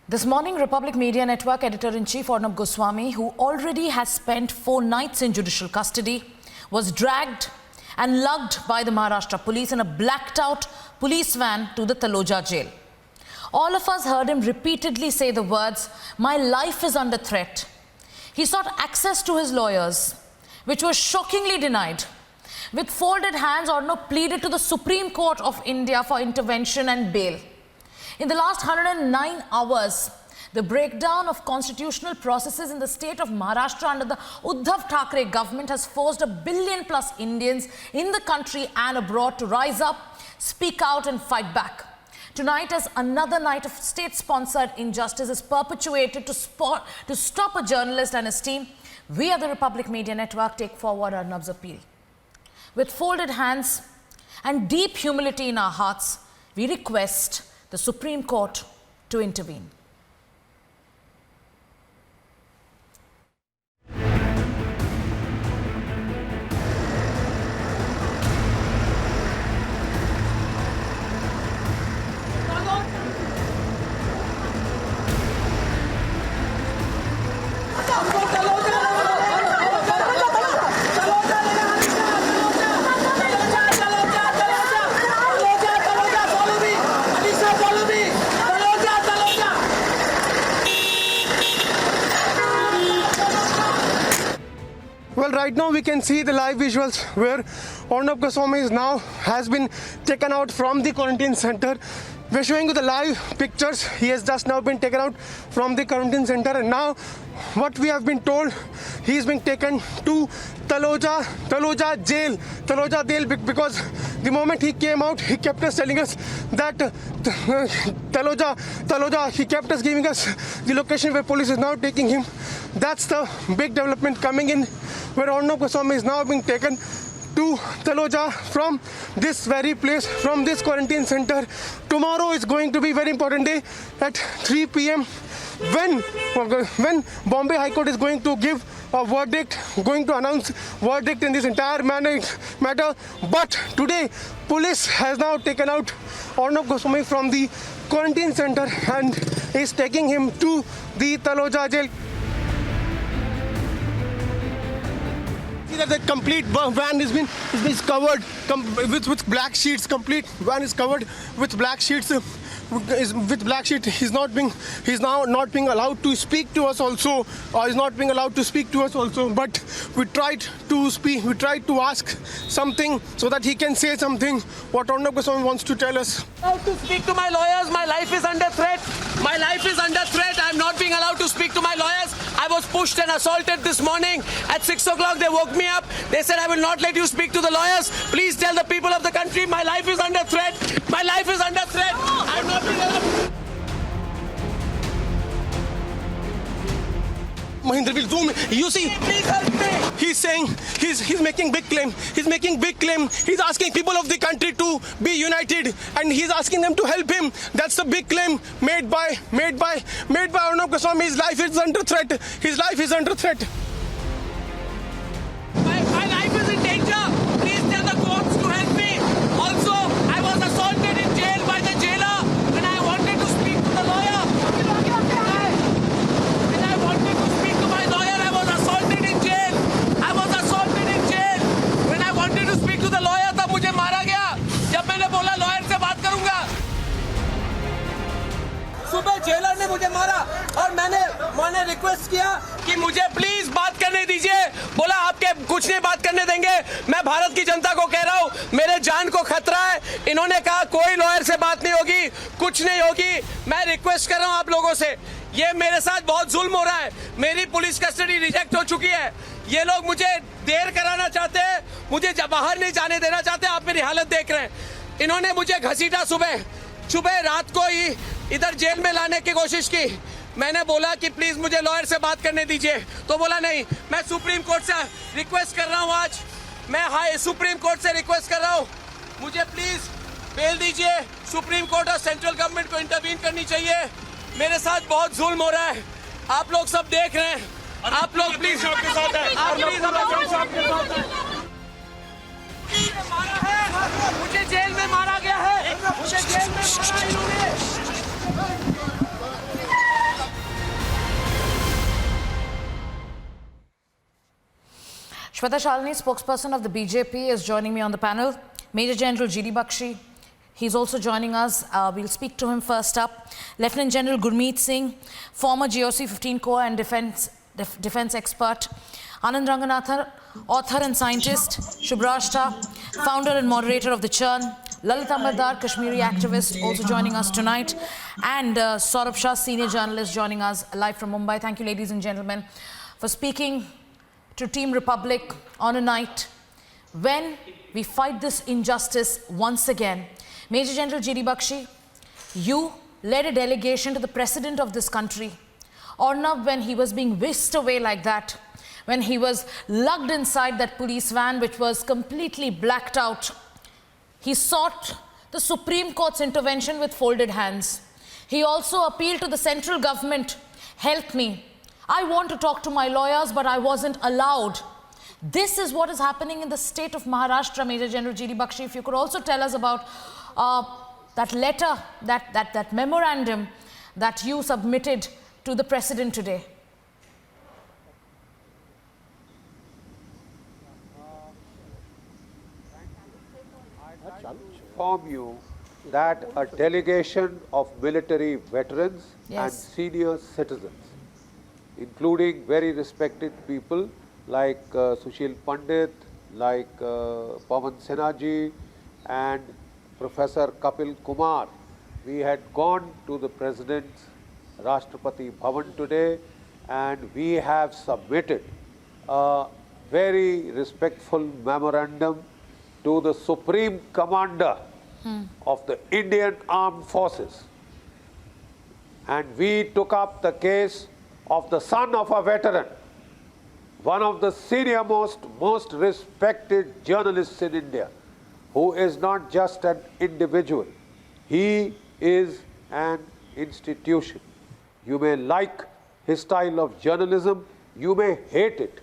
This morning, Republic Media Network Editor-in-Chief Arnab Goswami, who already has spent 4 nights in judicial custody, was dragged and lugged by the Maharashtra police in a blacked-out police van to the Taloja jail. All of us heard him repeatedly say the words, "My life is under threat." He sought access to his lawyers, which was shockingly denied. With folded hands, Arnab pleaded to the Supreme Court of India for intervention and bail. In the last 109 hours, the breakdown of constitutional processes in the state of Maharashtra under the Uddhav Thackeray government has forced 1 billion plus Indians in the country and abroad to rise up, speak out and fight back. Tonight, as another night of state-sponsored injustice is perpetuated to stop a journalist and his team, we at the Republic Media Network take forward Arnab's appeal. With folded hands and deep humility in our hearts, we request the Supreme Court to intervene. Well, right now we can see the live visuals where Arnab Goswami has been taken out from the quarantine center. We're showing you the live pictures. He has just now been taken out from the quarantine center, and now what we have been told, he is being taken to Taloja jail, because the moment he came out, he kept us telling us that Taloja, he kept us giving us the location where police is now taking him. That's the big development coming in, where Arnab Goswami is now being taken to Taloja from this very place, from this quarantine center. Tomorrow is going to be a very important day at 3 p.m. when Bombay High Court is going to give a verdict, going to announce verdict in this entire matter. But today, police has now taken out Arnab Goswami from the quarantine center and is taking him to the Taloja jail. That the complete van is covered with black sheets. Complete van is covered with black sheets. He's now not being allowed to speak to us also. But we tried to speak. We tried to ask something so that he can say something. What Arnab Goswami wants to tell us. To speak to my lawyers. My life is under threat. My life is under threat. I'm not being allowed to speak to my lawyers. I was pushed and assaulted this morning at 6 o'clock. They woke me up. They said, "I will not let you speak to the lawyers. Please tell the people of the country my life is under threat. My life is under threat. I'm not being allowed." Mahinder will zoom. You see, Please help me. he's saying he's making big claim. He's asking people of the country to be united, and he's asking them to help him. That's the big claim made by Arnab Goswami. His life is under threat. My life is in danger. Please tell the courts to help me. Also, I was assaulted in jail by the jailer when I wanted to speak to the lawyer. When I wanted to speak to my lawyer, I was assaulted in jail. When I wanted to speak to the lawyer, तब मुझे मारा गया. जब मैंने बोला lawyer से बात करूंगा. सुबह जेलर ने मुझे मारा और मैंने रिक्वेस्ट किया कि मुझे प्लीज बात करने दीजिए. बोला आपके कुछ नहीं बात करने देंगे. मैं भारत की जनता को कह रहा हूँ, मेरे जान को खतरा है. इन्होंने कहा कोई लॉयर से बात नहीं होगी, कुछ नहीं होगी. मैं रिक्वेस्ट कर रहा हूँ आप लोगों से, ये मेरे साथ बहुत जुल्म हो रहा है. मेरी पुलिस कस्टडी रिजेक्ट हो चुकी है. ये लोग मुझे देर कराना चाहते हैं, मुझे बाहर नहीं जाने देना चाहते. आप मेरी हालत देख रहे हैं. इन्होंने मुझे घसीटा सुबह रात को ही इधर जेल में लाने की कोशिश की. मैंने बोला कि प्लीज मुझे लॉयर से बात करने दीजिए, तो बोला नहीं. मैं सुप्रीम कोर्ट से रिक्वेस्ट कर रहा हूँ आज. मैं सुप्रीम कोर्ट से रिक्वेस्ट कर रहा हूँ, मुझे प्लीज बेल दीजिए. सुप्रीम कोर्ट और सेंट्रल गवर्नमेंट को इंटरवीन करनी चाहिए. मेरे साथ बहुत जुल्म हो रहा है. आप लोग सब देख रहे हैं. आप लोग प्लीज आपके साथ है. मुझे जेल में मारा गया है. मुझे जेल में मारा इन्होंने. Shweta Shalini, spokesperson of the BJP, is joining me on the panel. Major General G.D. Bakshi, he's also joining us. We'll speak to him first up. Lieutenant General Gurmeet Singh, former GOC 15 Corps and defense expert. Anand Ranganathan, author and scientist. Shubhrashta, founder and moderator of The Churn. Lalit Ambadkar, Kashmiri activist, also joining us tonight. And Saurabh Shah, senior journalist, joining us live from Mumbai. Thank you, ladies and gentlemen, for speaking to Team Republic on a night when we fight this injustice once again. Major General G.D. Bakshi, you led a delegation to the president of this country, Arnab, when he was being whisked away like that, when he was lugged inside that police van which was completely blacked out. He sought the Supreme Court's intervention with folded hands. He also appealed to the central government, help me. I want to talk to my lawyers, but I wasn't allowed. This is what is happening in the state of Maharashtra, Major General G.D. Bakshi. If you could also tell us about that letter, that memorandum that you submitted to the president today. Inform you that a delegation of military veterans and senior citizens, including very respected people like Sushil Pandit, like Pawan Sinha and Professor Kapil Kumar, we had gone to the President's Rashtrapati Bhavan today, and we have submitted a very respectful memorandum to the Supreme Commander of the Indian Armed Forces. And we took up the case of the son of a veteran, one of the senior most respected journalists in India, who is not just an individual, he is an institution. You may like his style of journalism, you may hate it,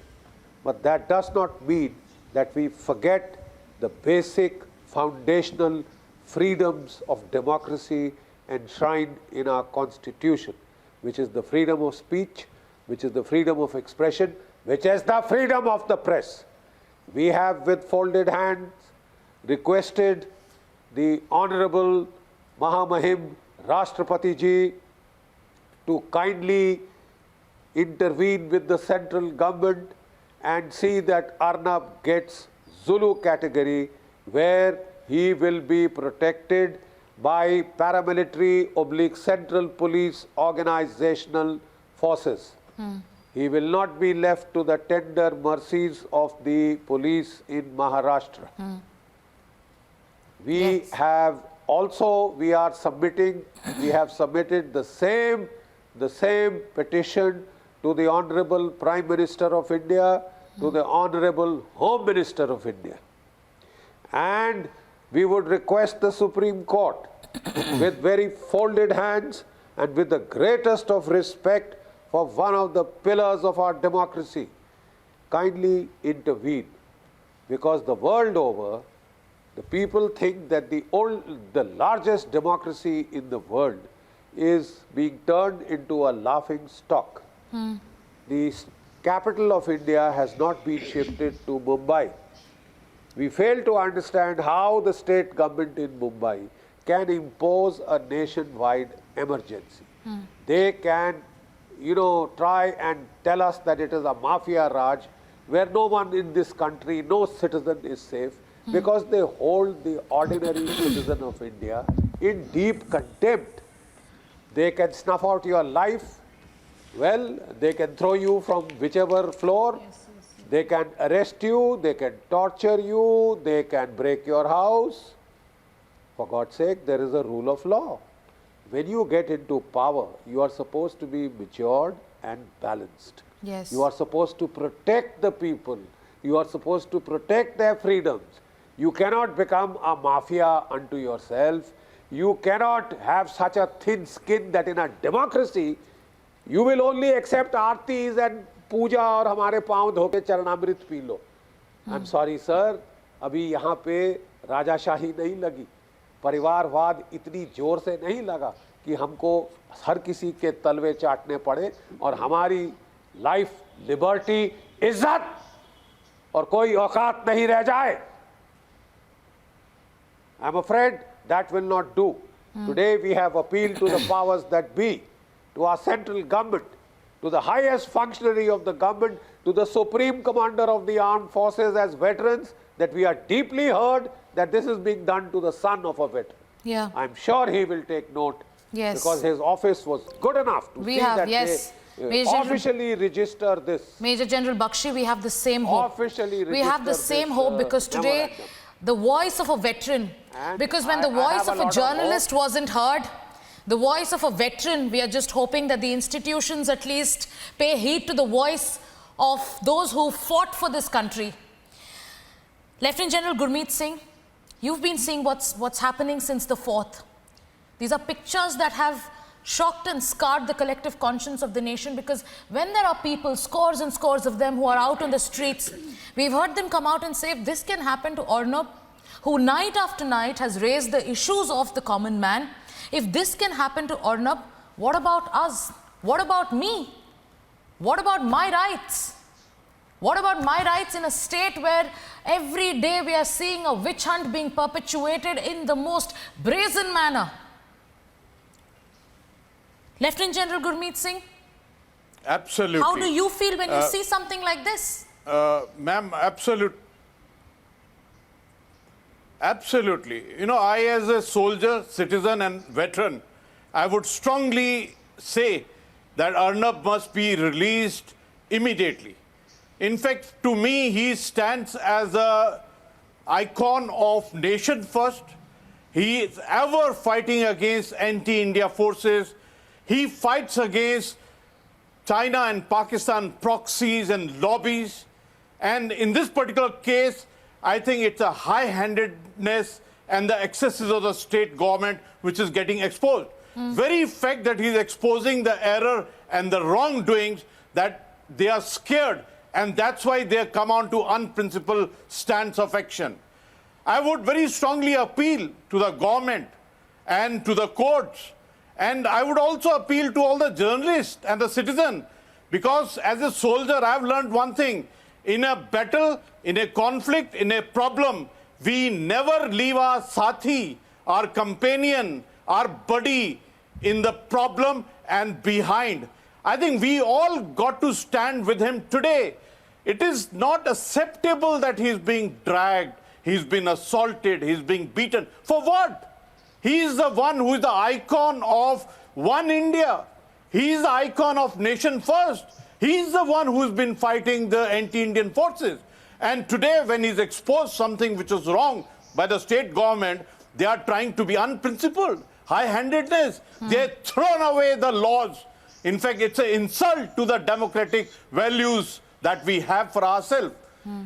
but that does not mean that we forget the basic foundational freedoms of democracy enshrined in our constitution, which is the freedom of speech, which is the freedom of expression, which is the freedom of the press. We have, with folded hands, requested the Honorable Mahamahim Rashtrapati Ji to kindly intervene with the central government and see that Arnab gets Zulu category, where he will be protected by paramilitary / central police organizational forces. He will not be left to the tender mercies of the police in Maharashtra. We have submitted the same petition to the Honorable Prime Minister of India, to the Honorable Home Minister of India. And we would request the Supreme Court, with very folded hands and with the greatest of respect for one of the pillars of our democracy, kindly intervene. Because the world over, the people think that the largest democracy in the world is being turned into a laughing stock. The capital of India has not been shifted to Mumbai. We fail to understand how the state government in Mumbai can impose a nationwide emergency. They can, try and tell us that it is a mafia raj, where no one in this country, no citizen is safe, because they hold the ordinary citizen of India in deep contempt. They can snuff out your life. Well, they can throw you from whichever floor. They can arrest you, they can torture you, they can break your house. For God's sake, there is a rule of law. When you get into power, you are supposed to be matured and balanced. You are supposed to protect the people. You are supposed to protect their freedoms. You cannot become a mafia unto yourself. You cannot have such a thin skin that in a democracy, you will only accept aartis and पूजा और हमारे पांव धोके चरणामृत पी लो. I am sorry sir, अभी यहाँ पे राजाशाही नहीं लगी, परिवारवाद इतनी जोर से नहीं लगा कि हमको हर किसी के तलवे चाटने पड़े और हमारी लाइफ, लिबर्टी, इज्जत और कोई औकात नहीं रह जाए. I'm afraid that will not do. Today we have appealed to the powers that be, to our central government, to the highest functionary of the government, to the supreme commander of the armed forces as veterans, that we are deeply hurt that this is being done to the son of a veteran. Yeah. I'm sure he will take note. Yes. Because his office was good enough to We see have, that yes. they Major General- officially register this. Major General Bakshi, we have the same hope. Officially We have the register same this, hope because today memorandum. the voice of a veteran, And because when I- the I voice have a of a lot of journalist hope. wasn't heard, the voice of a veteran, we are just hoping that the institutions at least pay heed to the voice of those who fought for this country. Lieutenant General Gurmeet Singh, you've been seeing what's happening since the 4th. These are pictures that have shocked and scarred the collective conscience of the nation, because when there are people, scores and scores of them, who are out on the streets, we've heard them come out and say, if this can happen to Arnab, who night after night has raised the issues of the common man, if this can happen to Arnab, what about us? What about me? What about my rights? What about my rights in a state where every day we are seeing a witch hunt being perpetuated in the most brazen manner? Lieutenant General Gurmeet Singh, Absolutely. how do you feel when you see something like this? Ma'am, absolutely. You know, I as a soldier, citizen and veteran, I would strongly say that Arnab must be released immediately. In fact, to me, he stands as an icon of nation first. He is ever fighting against anti-India forces. He fights against China and Pakistan proxies and lobbies. And in this particular case, I think it's a high-handedness and the excesses of the state government which is getting exposed. Very fact that he's exposing the error and the wrongdoings, that they are scared, and that's why they come on to unprincipled stance of action. I would very strongly appeal to the government and to the courts, and I would also appeal to all the journalists and the citizen, because as a soldier, I've learned one thing. In a battle, in a conflict, in a problem, we never leave our sathi, our companion, our buddy in the problem and behind. I think we all got to stand with him today. It is not acceptable that he's being dragged, he's been assaulted, he's being beaten. For what? He is the one who is the icon of one India. He is the icon of nation first. He is the one who's been fighting the anti-Indian forces. And today, when he's exposed something which is wrong by the state government, they are trying to be unprincipled, high-handedness. They've thrown away the laws. In fact, it's an insult to the democratic values that we have for ourselves.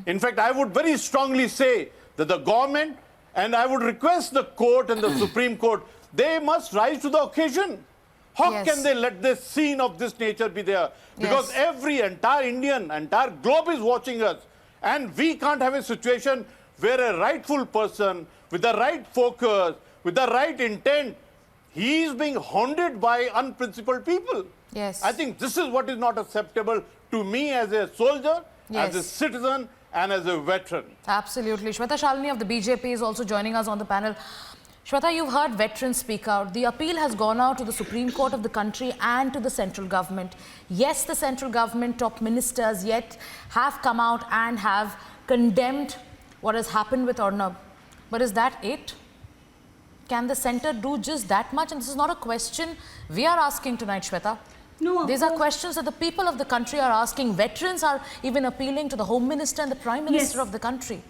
In fact, I would very strongly say that the government, and I would request the court and the Supreme Court, they must rise to the occasion. How Yes. can they let this scene of this nature be there? Because entire globe is watching us. And we can't have a situation where a rightful person with the right focus, with the right intent, he is being hounded by unprincipled people. Yes. I think this is what is not acceptable to me as a soldier, as a Yes. citizen, and as a veteran. Absolutely. Shweta Shalini of the BJP is also joining us on the panel. Shweta, you've heard veterans speak out. The appeal has gone out to the Supreme Court of the country and to the central government. Yes, the central government top ministers yet have come out and have condemned what has happened with Arnab. But is that it? Can the centre do just that much? And this is not a question we are asking tonight, Shweta. No, of These are course. questions that the people of the country are asking. Veterans are even appealing to the Home Minister and the Prime Minister Yes. of the country.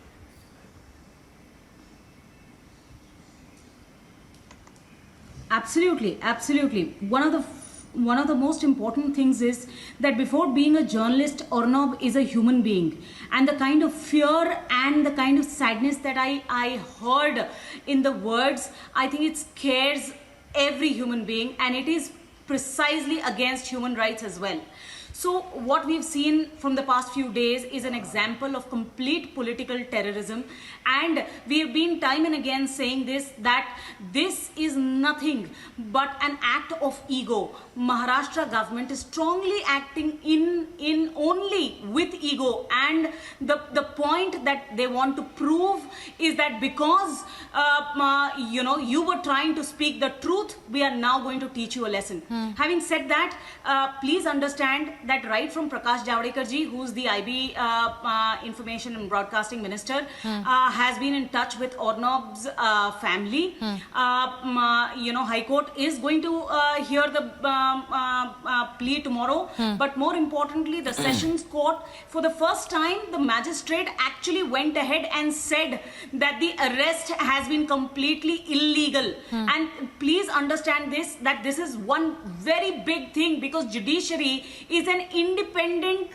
Absolutely, absolutely. One of the most important things is that before being a journalist, Arnab is a human being, and the kind of fear and the kind of sadness that I heard in the words, I think it scares every human being, and it is precisely against human rights as well. So what we've seen from the past few days is an example of complete political terrorism, and we've been time and again saying this, that this is nothing but an act of ego. Maharashtra government is strongly acting in only with ego, and the point that they want to prove is that because you were trying to speak the truth, we are now going to teach you a lesson. Having said that, please understand that right from Prakash Javadekar ji, who's the IB Information and Broadcasting Minister, has been in touch with Arnab's family. High Court is going to hear the plea tomorrow, but more importantly, the Sessions Court, for the first time, the magistrate actually went ahead and said that the arrest has been completely illegal. And please understand this, that this is one very big thing, because judiciary is an independent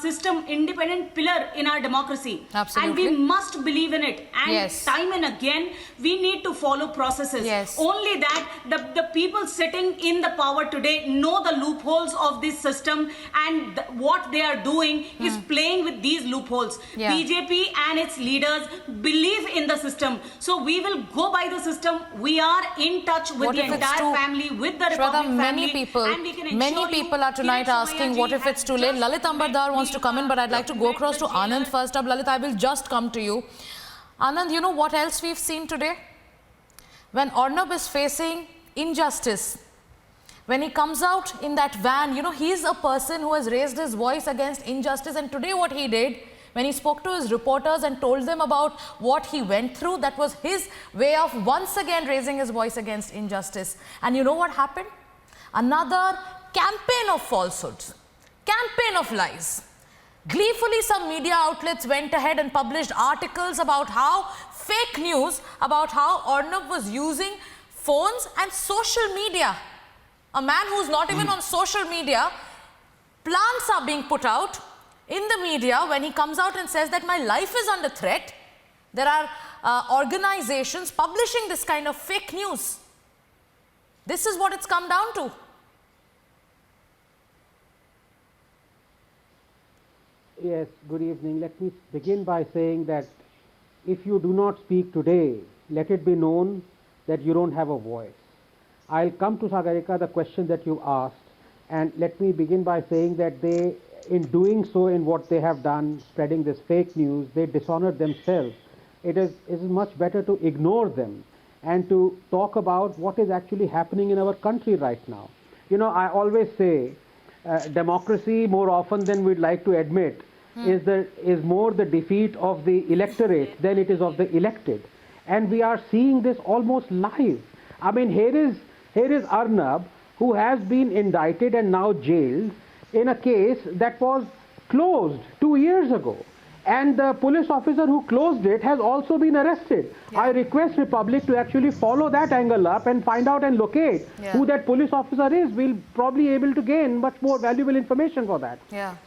system, independent pillar in our democracy. Absolutely. And we must believe in it. And Yes. time and again, we need to follow processes. Yes. Only that the people sitting in the power today know the loopholes of this system, and what they are doing is playing with these loopholes. Yeah. BJP and its leaders believe in the system. So we will go by the system. We are in touch with What the if it's entire too- family, with the Shweta, Republic many family. people, and we can many ensure you people are tonight Kiran asking, Somaiya what ji if it's has too late? just Lalit Ambardar met wants to come in, but I'd like to go met across to with Anand jailer. first up. Lalit, I will just come to you. Anand, you know what else we've seen today? When Arnab is facing injustice, when he comes out in that van, you know, he's a person who has raised his voice against injustice, and today what he did, when he spoke to his reporters and told them about what he went through, that was his way of once again raising his voice against injustice. And you know what happened? Another campaign of falsehoods, campaign of lies. Gleefully, some media outlets went ahead and published articles about how fake news, about how Arnab was using phones and social media. A man who's not even on social media, plants are being put out in the media when he comes out and says that my life is under threat. There are organizations publishing this kind of fake news. This is what it's come down to. Yes, good evening. Let me begin by saying that if you do not speak today, let it be known that you don't have a voice. I'll come to Sagarika, the question that you asked, and let me begin by saying that they, in doing so, in what they have done, spreading this fake news, they dishonored themselves. It is much better to ignore them and to talk about what is actually happening in our country right now. You know, I always say democracy, more often than we'd like to admit, is more the defeat of the electorate than it is of the elected. And we are seeing this almost live. I mean, here is Arnab, who has been indicted and now jailed in a case that was closed 2 years ago. And the police officer who closed it has also been arrested. I request Republic to actually follow that angle up and find out and locate who that police officer is. We'll probably be able to gain much more valuable information for that.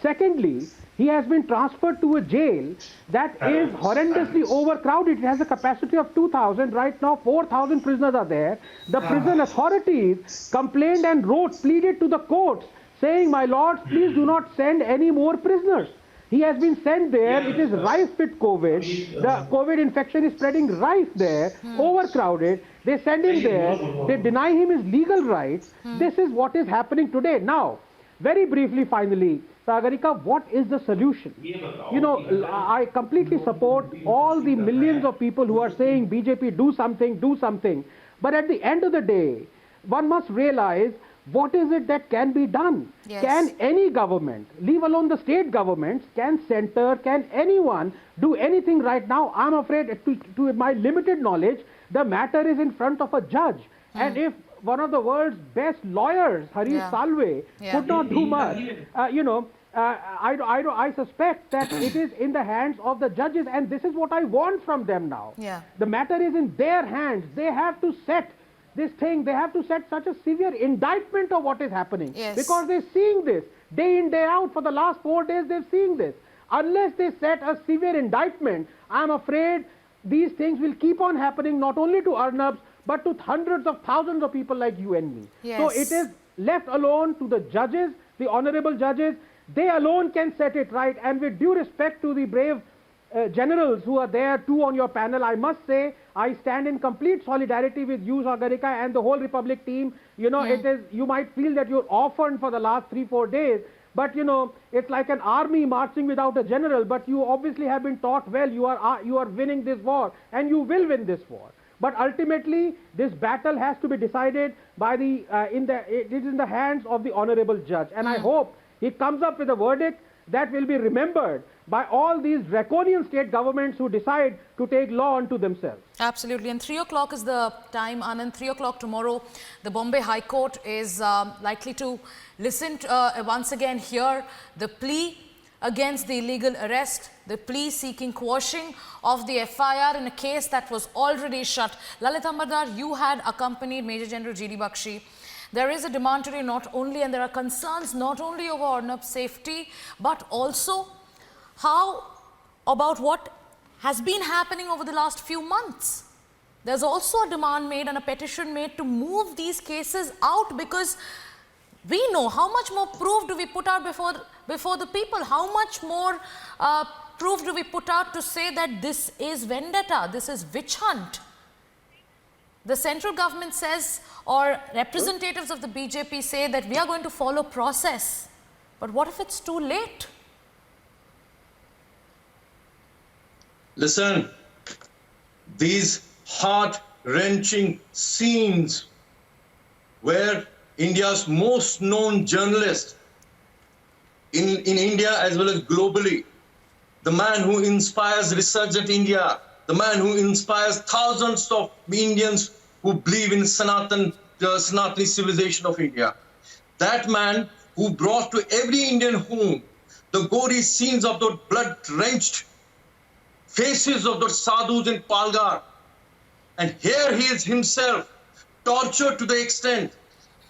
Secondly, he has been transferred to a jail that is horrendously overcrowded. It has a capacity of 2,000. Right now, 4,000 prisoners are there. The prison authorities complained and pleaded to the courts, saying, my lords, please do not send any more prisoners. He has been sent there. It is rife with COVID. The COVID infection is spreading rife there, overcrowded. They send him there. They deny him his legal rights. This is what is happening today. Now, very briefly, finally, Sagarika, what is the solution? You know, I completely support all the millions of people who are saying, BJP, do something, do something. But at the end of the day, one must realize, what is it that can be done? Can any government, leave alone the state governments, can center, can anyone do anything right now? I'm afraid, to my limited knowledge, the matter is in front of a judge. And if one of the world's best lawyers, Harish Salve, could not do much, I suspect that it is in the hands of the judges, and this is what I want from them now. The matter is in their hands. They have to set this thing, they have to set such a severe indictment of what is happening. Because they're seeing this day in, day out. For the last 4 days, they're seeing this. Unless they set a severe indictment, I'm afraid these things will keep on happening, not only to Arnabs, but to hundreds of thousands of people like you and me. So it is left alone to the judges The honorable judges, they alone can set it right. And with due respect to the brave generals who are there too on your panel, I must say I stand in complete solidarity with you, Sagarika, and the whole Republic team. You know, it is, you might feel that you're orphaned for the last 3-4 days, but you know, it's like an army marching without a general. But you obviously have been taught well. You are winning this war, and you will win this war. But ultimately, this battle has to be decided by it is in the hands of the honorable judge. And I hope he comes up with a verdict that will be remembered by all these draconian state governments who decide to take law unto themselves. Absolutely. And 3 o'clock is the time, Anand. 3 o'clock tomorrow, the Bombay High Court is likely to listen to, once again hear the plea against the illegal arrest, the plea seeking quashing of the FIR in a case that was already shut. Lalit Ambardar, you had accompanied Major General G.D. Bakshi. There is a demand today not only, and there are concerns not only over Arnab's safety, but also about what has been happening over the last few months. There's also a demand made and a petition made to move these cases out, because we know how much more proof do we put out before the people? How much more proof do we put out to say that this is vendetta, this is witch hunt? The central government says, or representatives of the BJP say, that we are going to follow process. But what if it's too late? Listen, these heart-wrenching scenes where India's most known journalist in India as well as globally, the man who inspires research at India, the man who inspires thousands of Indians who believe in Sanatani civilization of India. That man who brought to every Indian home the gory scenes of those blood-drenched faces of those sadhus in Palghar. And here he is himself tortured to the extent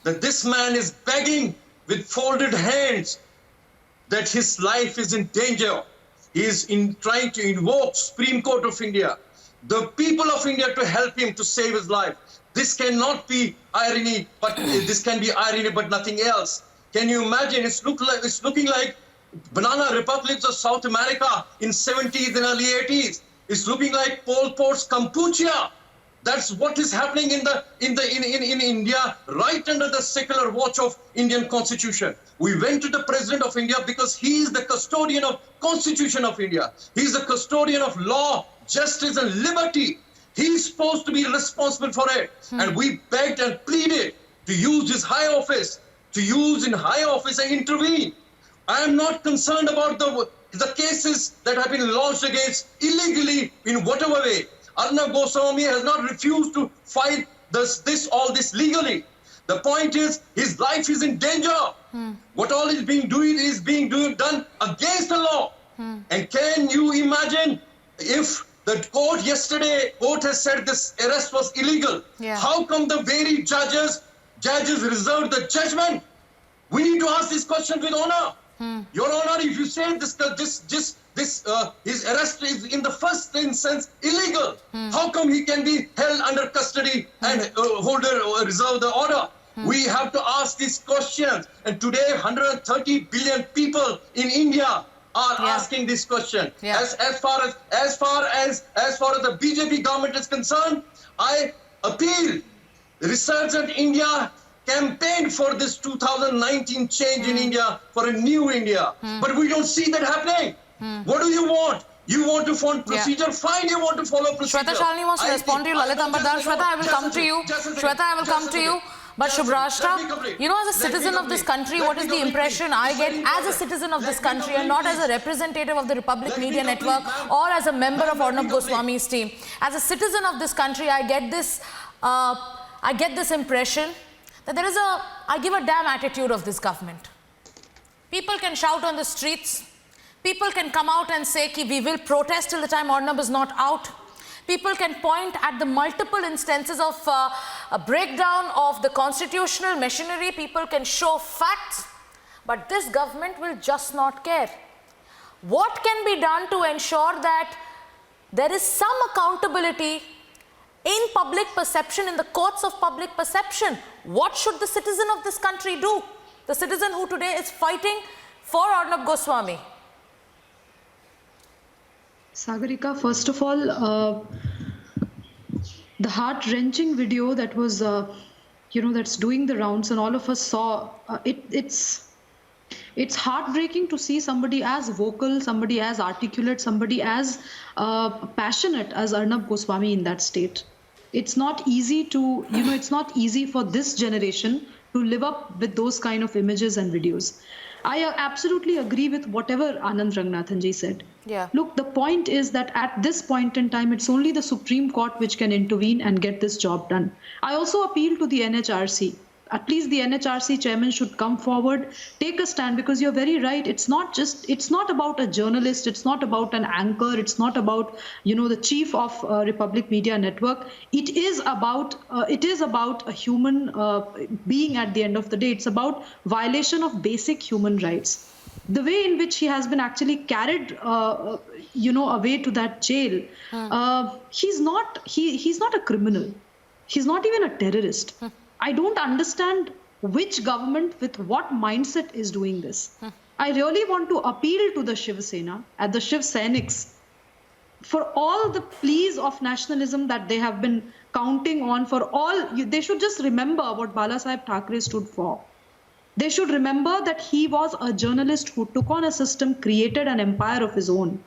that this man is begging with folded hands that his life is in danger. He is trying to invoke Supreme Court of India, the people of India, to help him to save his life. This cannot be irony, but this can be irony, but nothing else. Can you imagine? It's looking like banana republics of South America in 70s and early 80s. It's looking like Pol Pot's Kampuchea. That's what is happening in India, right under the secular watch of Indian Constitution. We went to the President of India because he is the custodian of Constitution of India. He is the custodian of law, justice and liberty. He is supposed to be responsible for it. And we begged and pleaded to use his high office, and intervene. I am not concerned about the cases that have been launched against illegally in whatever way. Arnab Goswami has not refused to fight all this legally. The point is, his life is in danger. What all is being done against the law. And can you imagine if the court has said this arrest was illegal? How come the very judges reserved the judgment? We need to ask this question with honor. Your Honor, if you say his arrest is in the first instance illegal, how come he can be held under custody and reserve the order? We have to ask these questions. And today, 130 billion people in India are asking this question. As far as the BJP government is concerned, I appeal. Resurgent India campaigned for this 2019 change in India, for a new India. But we don't see that happening. What do you want? You want to follow procedure? Fine, you want to follow procedure. Shweta Shalini wants to respond to you. Lalit Ambardar. Shweta, I will come to you. Shweta, I will come to you. But Shubhrashta, you know, as a citizen of this country, what is the impression I get as a citizen of this country and not as a representative of the Republic Media Network or as a member of Arnab Goswami's team? As a citizen of this country, I get this impression that there is I give a damn attitude of this government. People can shout on the streets. People can come out and say, we will protest till the time Arnab is not out. People can point at the multiple instances of a breakdown of the constitutional machinery. People can show facts. But this government will just not care. What can be done to ensure that there is some accountability in public perception, in the courts of public perception? What should the citizen of this country do? the citizen who today is fighting for Arnab Goswami? Sagarika, first of all, the heart-wrenching video that was, that's doing the rounds, and all of us saw, it's heartbreaking to see somebody as vocal, somebody as articulate, somebody as passionate as Arnab Goswami in that state. It's not easy to, it's not easy for this generation to live up with those kind of images and videos. I absolutely agree with whatever Anand Ranganathanji said. Yeah. Look, the point is that at this point in time, it's only the Supreme Court which can intervene and get this job done. I also appeal to the NHRC. At least the NHRC chairman should come forward, take a stand, because you're very right. It's not about a journalist. It's not about an anchor. It's not about, the chief of Republic Media Network. It is about a human being at the end of the day. It's about violation of basic human rights. The way in which he has been actually carried, away to that jail, he's not a criminal. He's not even a terrorist. I don't understand which government with what mindset is doing this. I really want to appeal to the Shiv Sena and the Shiv Sainiks for all the pleas of nationalism that they have been counting on. They should just remember what Balasaheb Thackeray stood for. They should remember that he was a journalist who took on a system, created an empire of his own.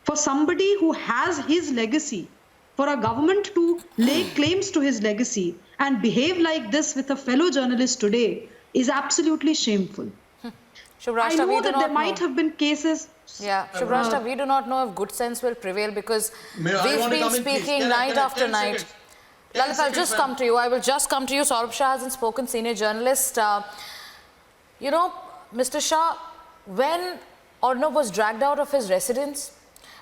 For somebody who has his legacy, for a government to lay claims to his legacy and behave like this with a fellow journalist today is absolutely shameful. I know that there might have been cases. Yeah, Shubrashta, we do not know if good sense will prevail, because we've been speaking night after night. Lalit, I'll just come to you. I will just come to you. Saurabh Shah hasn't spoken, senior journalist. Mr. Shah, when Arnab was dragged out of his residence,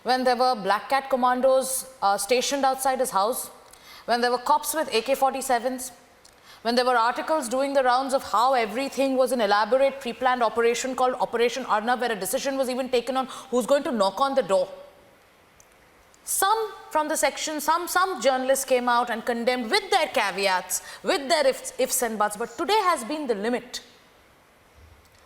when there were Black Cat commandos stationed outside his house, when there were cops with AK-47s, when there were articles doing the rounds of how everything was an elaborate pre-planned operation called Operation Arnab, where a decision was even taken on who's going to knock on the door. Some from the section, some journalists came out and condemned with their caveats, with their ifs and buts, but today has been the limit.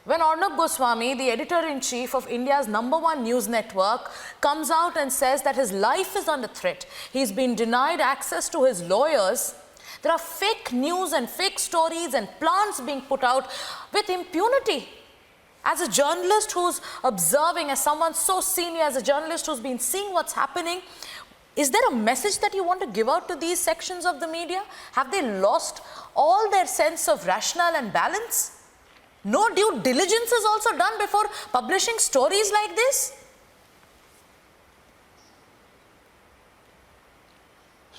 When Arnab Goswami, the editor-in-chief of India's #1 news network, comes out and says that his life is under threat, he's been denied access to his lawyers, there are fake news and fake stories and plans being put out with impunity. As a journalist who's observing, as someone so senior, as a journalist who's been seeing what's happening, is there a message that you want to give out to these sections of the media? Have they lost all their sense of rationale and balance? No due diligence is also done before publishing stories like this?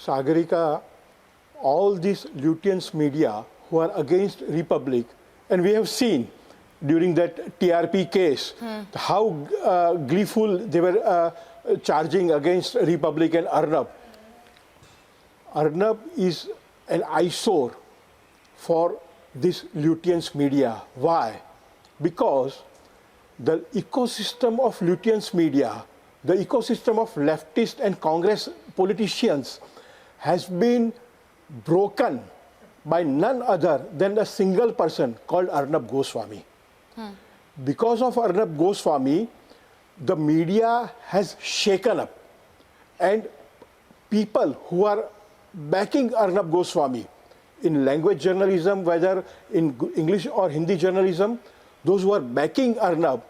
Sagarika, all these Lutyens media who are against Republic, and we have seen during that TRP case how gleeful they were charging against Republic and Arnab. Arnab is an eyesore for this Lutyens media. Why? Because the ecosystem of Lutyens media, the ecosystem of leftist and Congress politicians has been broken by none other than a single person called Arnab Goswami. Because of Arnab Goswami, the media has shaken up, and people who are backing Arnab Goswami in language journalism, whether in English or Hindi journalism, those who are backing Arnab,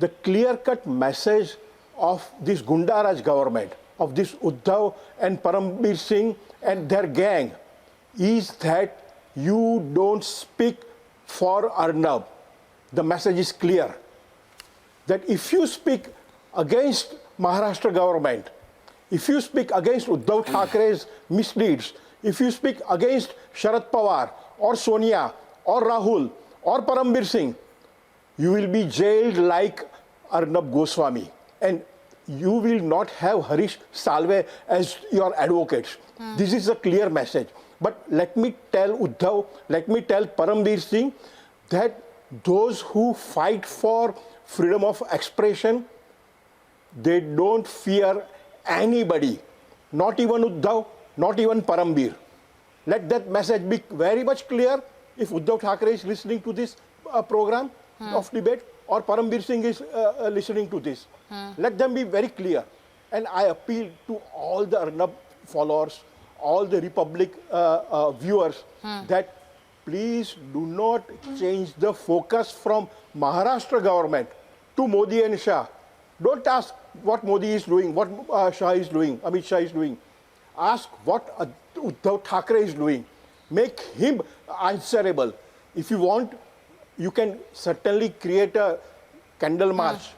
the clear-cut message of this Gundaraj government, of this Uddhav and Parambir Singh and their gang, is that you don't speak for Arnab. The message is clear, that if you speak against Maharashtra government, if you speak against Uddhav Thackeray's misdeeds, if you speak against Sharad Pawar or Sonia or Rahul or Parambir Singh, you will be jailed like Arnab Goswami, and you will not have Harish Salve as your advocates. This is a clear message. But let me tell Uddhav, let me tell Parambir Singh that those who fight for freedom of expression, they don't fear anybody, not even Uddhav, not even Parambir. Let that message be very much clear. If Uddhav Thackeray is listening to this program of debate, or Parambir Singh is listening to this. Let them be very clear. And I appeal to all the Arnab followers, all the Republic viewers, that please do not change the focus from Maharashtra government to Modi and Shah. Don't ask what Modi is doing, what Shah is doing, Amit Shah is doing. Ask what Uddhav Thackeray is doing. Make him answerable. If you want, you can certainly create a candle march.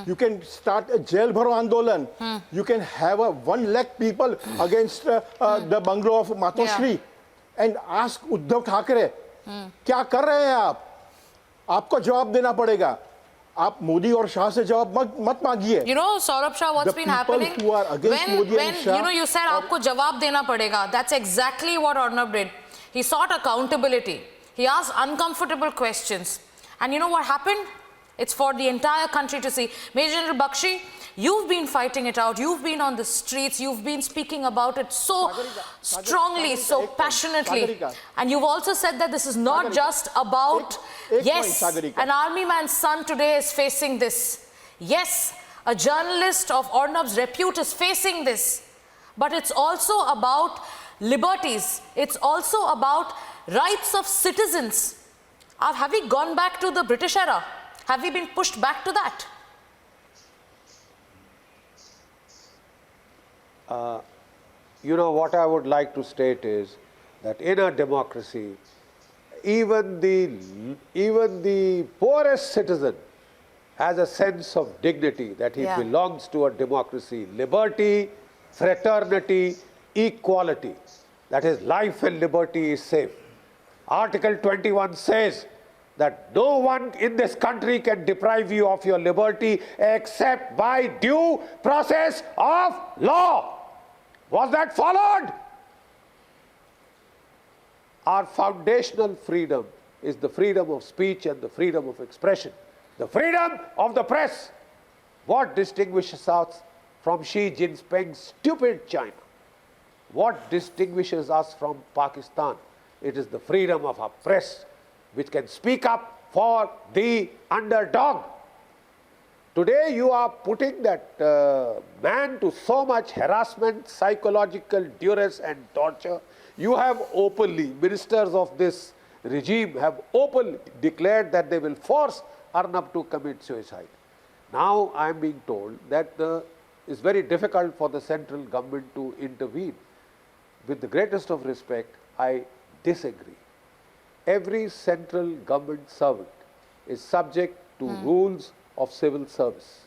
You can start a jail bharo andolan. You can have 1 lakh people against the bungalow of Matoshri and ask Uddhav Thackeray, क्या कर रहे हैं आप? आपको जवाब देना पड़ेगा. आप मोदी और शाह से जवाब मत मांगिए. You know, Saurabh Shah, what's been happening? Who are against Modi and Shah, you know, you said आपको जवाब देना पड़ेगा. That's exactly what Arnab did. He sought accountability. He asked uncomfortable questions. And you know what happened? It's for the entire country to see. Major General Bakshi, you've been fighting it out. You've been on the streets. You've been speaking about it so strongly, so passionately. And you've also said that this is not just about, yes, an army man's son today is facing this. Yes, a journalist of Arnab's repute is facing this. But it's also about liberties. It's also about rights of citizens. Have we gone back to the British era? Have we been pushed back to that? You know, what I would like to state is that in a democracy, even the poorest citizen has a sense of dignity, that he belongs to a democracy. Liberty, fraternity, equality. That is, life and liberty is safe. Article 21 says that no one in this country can deprive you of your liberty except by due process of law. Was that followed? Our foundational freedom is the freedom of speech and the freedom of expression. The freedom of the press. What distinguishes us from Xi Jinping's stupid China? What distinguishes us from Pakistan? It is the freedom of our press, which can speak up for the underdog. Today you are putting that man to so much harassment, psychological duress and torture. You have openly, ministers of this regime have openly declared that they will force Arnab to commit suicide. Now I am being told that it's very difficult for the central government to intervene. With the greatest of respect, I disagree. Every central government servant is subject to rules of civil service.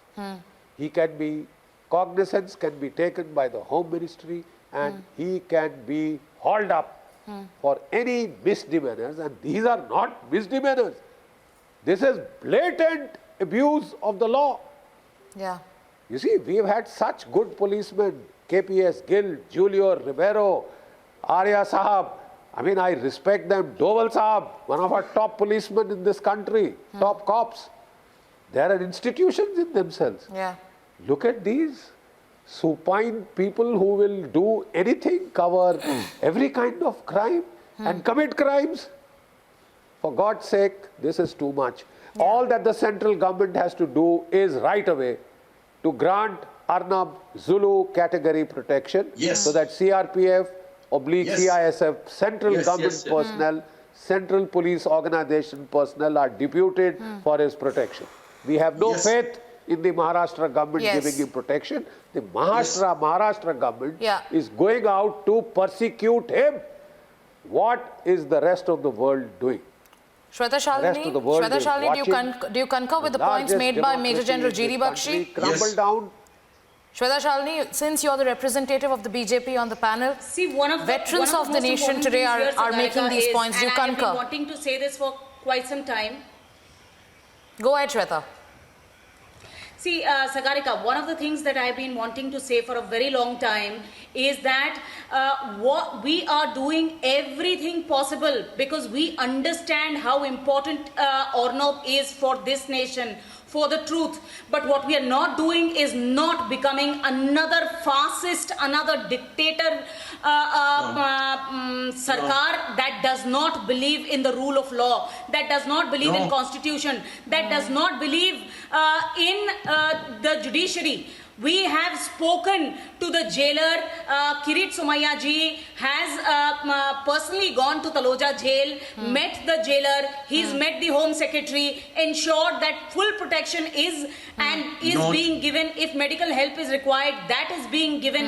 He can be, cognizance can be taken by the Home Ministry and he can be hauled up for any misdemeanors, and these are not misdemeanors. This is blatant abuse of the law. Yeah. You see, we've had such good policemen, KPS Gill, Julio Rivero, Arya Sahab. I mean, I respect them. Doval Sahab, one of our top policemen in this country, top cops. They are institutions in themselves. Yeah. Look at these supine people who will do anything, cover every kind of crime and commit crimes. For God's sake, this is too much. All that the central government has to do is right away to grant Arnab Zulu category protection so that CRPF CISF, central government personnel, central police organization personnel are deputed for his protection. We have no faith in the Maharashtra government giving him protection. The Maharashtra government is going out to persecute him. What is the rest of the world doing? Shweta Shalini, do you concur with the points made by Major General G.D. Bakshi? Crumble down. Shweta Shalini, since you are the representative of the BJP on the panel, veterans of the nation today are making these points. Do you concur? I have been wanting to say this for quite some time. Go ahead, Shweta. See, Sagarika, one of the things that I've been wanting to say for a very long time is that what we are doing everything possible because we understand how important Arnab is for this nation, for the truth. But what we are not doing is not becoming another fascist, another dictator sarkar that does not believe in the rule of law, that does not believe in constitution, that does not believe in the judiciary. We have spoken to the jailer. Kirit Somaiya ji has personally gone to Taloja jail, met the jailer, he's met the Home Secretary, ensured that full protection is being given. If medical help is required, that is being given.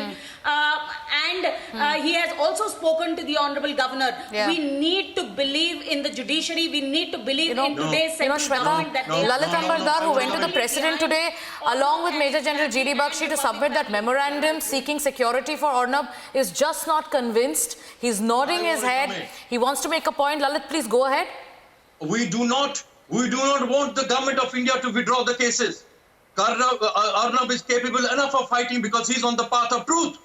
He has also spoken to the Honorable Governor. Yeah. We need to believe in the judiciary. We need to believe in today's central government. That Lalit Ambardar, who went to the President today, along with Major General G.D. Bakshi, to submit that memorandum seeking security for Arnab, is just not convinced. He's nodding his head. He wants to make a point. Lalit, please go ahead. We do not want the government of India to withdraw the cases. Arnab is capable enough of fighting because he's on the path of truth.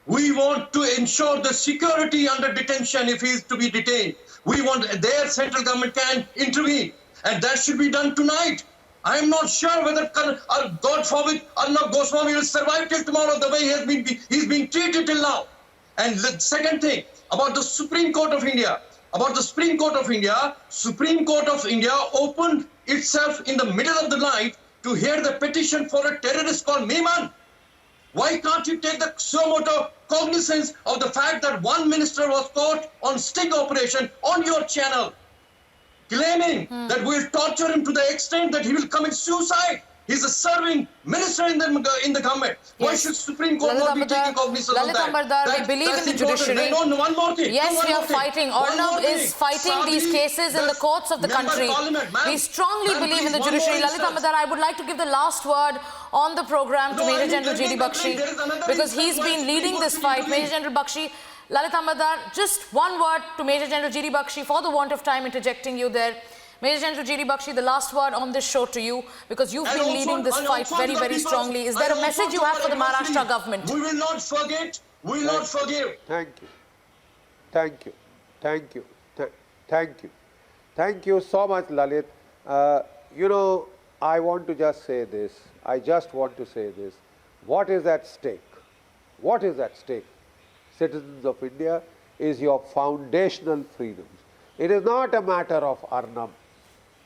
We want to ensure the security under detention if he is to be detained. We want their central government can intervene, and that should be done tonight. I am not sure whether, God forbid, Arnab Goswami will survive till tomorrow the way he's being treated till now. And the second thing, about the Supreme Court of India. Supreme Court of India opened itself in the middle of the night to hear the petition for a terrorist called Mehman. Why can't you take the suo cognizance of the fact that one minister was caught on sting operation on your channel, claiming that we'll torture him to the extent that he will commit suicide? He's a serving minister in the government. Why should Supreme Court not be taking cognizance of that? Lalit Ambardar, we believe in the judiciary. No, one more thing. Yes, we are fighting. Arnab is fighting these cases in the courts of the country. We strongly believe in the judiciary. Lalit Ambardar, I would like to give the last word on the program to Major General G.D. Bakshi, because he's been leading this fight. Major General Bakshi, Lalit Ambardar, just one word to Major General G.D. Bakshi, for the want of time interjecting you there. Major General G.D. Bakshi, the last word on this show to you, because you've been leading this fight very, very strongly. Is there a message you have for the Maharashtra government? We will not forget. We will not forgive. Thank you. Thank you. Thank you. Thank you. Thank you so much, Lalit. I want to just say this. I just want to say this. What is at stake? What is at stake, citizens of India, is your foundational freedoms. It is not a matter of Arnab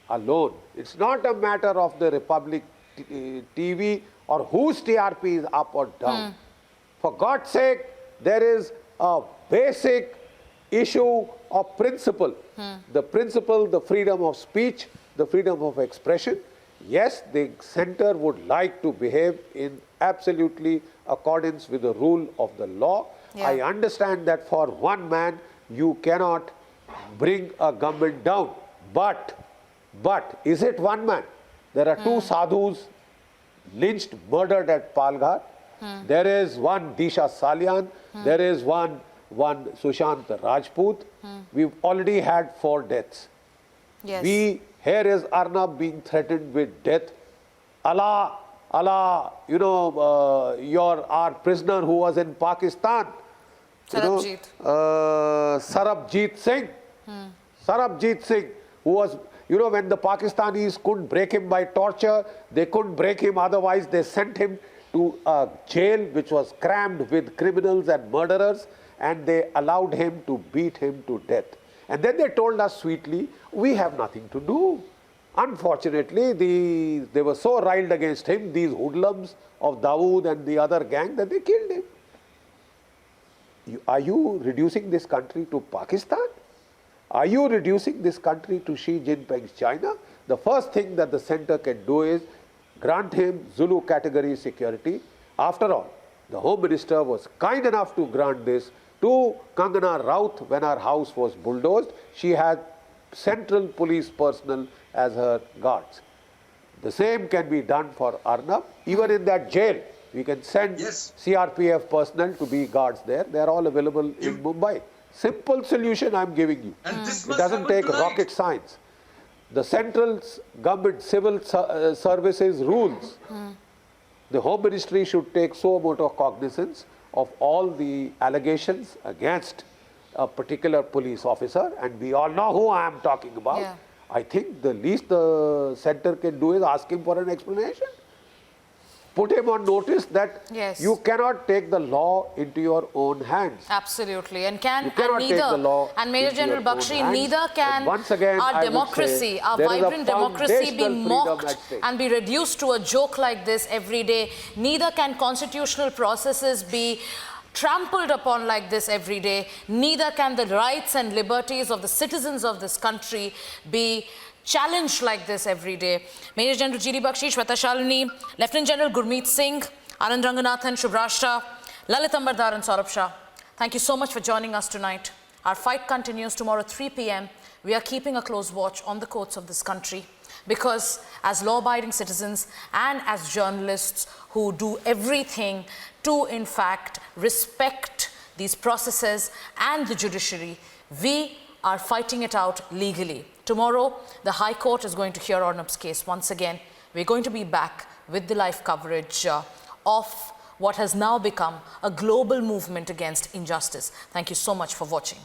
alone. It's not a matter of the Republic TV or whose TRP is up or down. For God's sake, there is a basic issue of principle. The principle, the freedom of speech, the freedom of expression. Yes, the center would like to behave in absolutely accordance with the rule of the law. Yeah. I understand that for one man, you cannot bring a government down. But is it one man? There are two sadhus lynched, murdered at Palghar. There is one Disha Salyan. There is one Sushant Rajput. We've already had 4 deaths. Yes. Here is Arnab being threatened with death. Allah, our prisoner who was in Pakistan, Sarabjit Singh. Sarabjit Singh, who was, when the Pakistanis couldn't break him by torture, they couldn't break him otherwise, they sent him to a jail which was crammed with criminals and murderers, and they allowed him to beat him to death. And then they told us sweetly, we have nothing to do. Unfortunately, they were so riled against him, these hoodlums of Dawood and the other gang, that they killed him. Are you reducing this country to Pakistan? Are you reducing this country to Xi Jinping's China? The first thing that the center can do is grant him Zulu category security. After all, the Home Minister was kind enough to grant this to Kangana Raut when her house was bulldozed. She had central police personnel as her guards. The same can be done for Arnab. Even in that jail, we can send CRPF personnel to be guards there. They are all available in Mumbai. Simple solution I am giving you. It doesn't take rocket science. The central government civil services rules. The Home Ministry should take so much of cognizance of all the allegations against a particular police officer, and we all know who I am talking about. I think the least the center can do is ask him for an explanation. Put him on notice that Yes. you cannot take the law into your own hands. Absolutely, and You cannot take the law and Major into General your own Bakshi, hands. neither can And once again, our I would democracy, say our there is a vibrant democracy be foundational freedom mocked at stake. and be reduced to a joke like this every day. Neither can constitutional processes be trampled upon like this every day. Neither can the rights and liberties of the citizens of this country be challenged like this every day. Major General G.D. Bakshi, Shweta Shalini, Lieutenant General Gurmeet Singh, Anand Ranganathan, Shubhrashta, Lalit Ambardar and Saurabh Shah, thank you so much for joining us tonight. Our fight continues tomorrow 3 p.m. We are keeping a close watch on the courts of this country because as law-abiding citizens and as journalists who do everything to, in fact, respect these processes and the judiciary, we are fighting it out legally. Tomorrow, the High Court is going to hear Arnab's case once again. We're going to be back with the live coverage of what has now become a global movement against injustice. Thank you so much for watching.